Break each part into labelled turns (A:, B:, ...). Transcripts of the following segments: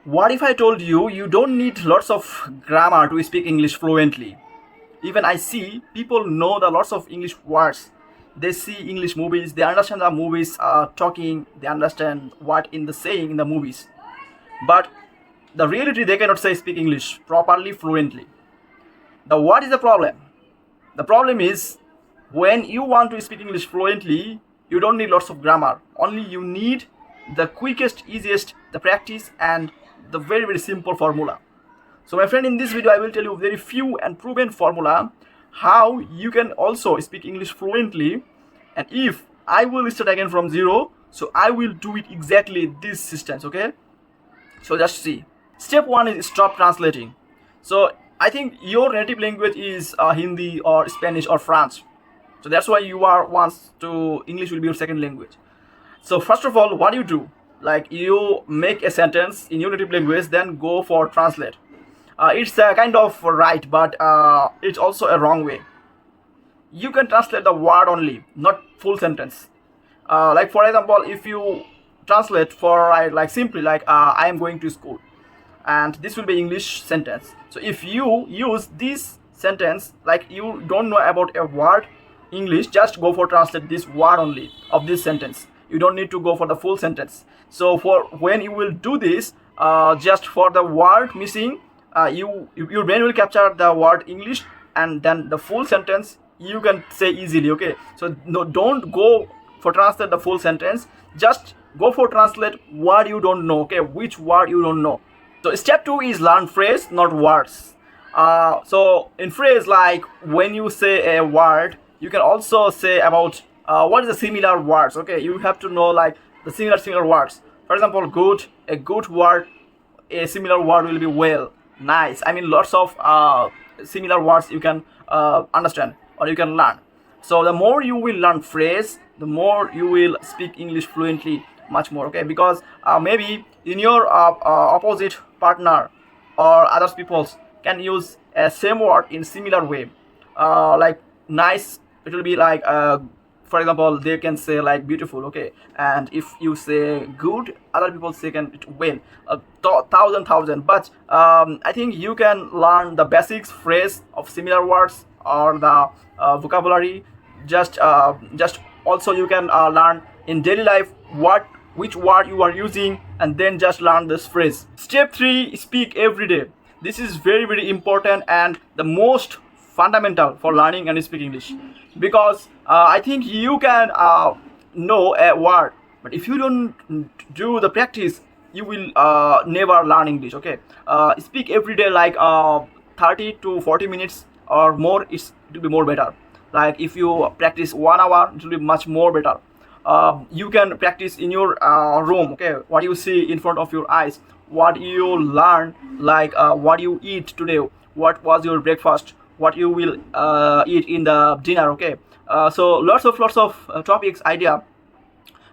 A: What if I told you you don't need lots of grammar to speak English fluently? Even I see people know the lots of English words. They see English movies, they understand the movies talking, they understand what in the saying in the movies. But the reality they cannot say speak English properly, fluently. The what is the problem? The problem is when you want to speak English fluently, you don't need lots of grammar. Only you need the quickest, easiest, the practice and the very simple formula. So my friend, in this video I will tell you very few and proven formula how you can also speak English fluently. And if I will start again from zero, so I will do it exactly this systems, okay? So just see. Step one is stop translating. So I think your native language is Hindi or Spanish or French. So that's why you are wants to English will be your second language. So first of all, what do you do? Like you make a sentence in your native language, then go for translate. It's a kind of right, but it's also a wrong way. You can translate the word only, not full sentence. Like for example, if you translate for like simply like I am going to school, and this will be English sentence. So if you use this sentence like you don't know about a word English, just go for translate this word only of this sentence. You don't need to go for the full sentence. So for when you will do this, just for the word missing, your brain will capture the word English, and then the full sentence you can say easily, okay? So no, don't go for translate the full sentence, just go for translate what you don't know, okay? Which word you don't know. So step two is learn phrase, not words. So in phrase, like when you say a word, you can also say about what is the similar words, okay? You have to know like the similar words. For example, good, a good word, a similar word will be well, nice. I mean lots of similar words you can understand or you can learn. So the more you will learn phrase, the more you will speak English fluently much more, okay? Because maybe in your opposite partner or others peoples can use a same word in similar way. Like nice, it will be like for example, they can say like beautiful, okay? And if you say good, other people say can it well, thousand. But I think you can learn the basics phrase of similar words or the vocabulary. Just also you can learn in daily life which word you are using, and then just learn this phrase. Step 3, speak every day. This is very important and the most fundamental for learning and speak English, because I think you can know a word, but if you don't do the practice, you will never learn English, okay? Speak every day like 30 to 40 minutes or more, it will be more better. Like if you practice 1 hour, it will be much more better. You can practice in your room, okay? What you see in front of your eyes, what you learn, like what you eat today, what was your breakfast, what you will eat in the dinner, okay? So lots of topics, idea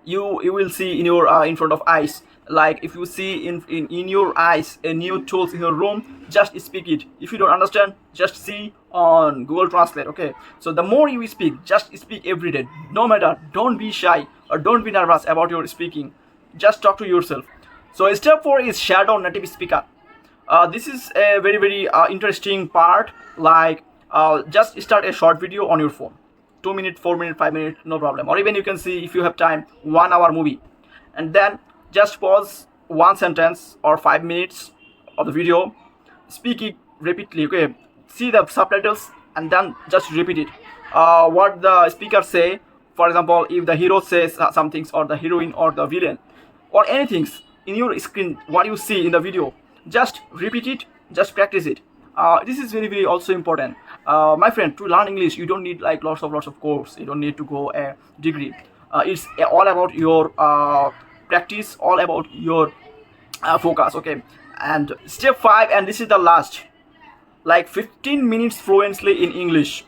A: you will see in your in front of eyes. Like if you see in your eyes a new tools in your room, just speak it. If you don't understand, just see on Google Translate, okay? So the more you speak, just speak every day, no matter, don't be shy or don't be nervous about your speaking, just talk to yourself. So step 4 is shadow native speaker. This is a very interesting part. Like just start a short video on your phone, 2 minutes, 4 minutes, 5 minutes, no problem. Or even you can see, if you have time, 1 hour movie, and then just pause one sentence or 5 minutes of the video, speak it repeatedly, okay? See the subtitles and then just repeat it, what the speaker say. For example, if the hero says some things, or the heroine or the villain or anything in your screen, what you see in the video, just repeat it, just practice it. This is very also important. My friend, to learn English you don't need like lots of course, you don't need to go a degree. It's all about your practice, all about your focus, okay? And step 5, and this is the last, like 15 minutes fluently in English.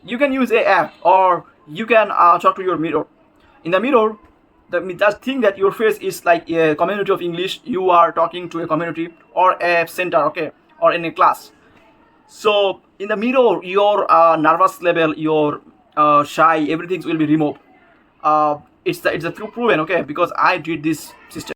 A: You can use a app, or you can talk to your mirror. In the mirror, just think that your face is like a community of English. You are talking to a community or a center, okay, or in a class. So in the mirror, your nervous level, your shy, everything will be removed. It's a proven, okay? Because I did this system.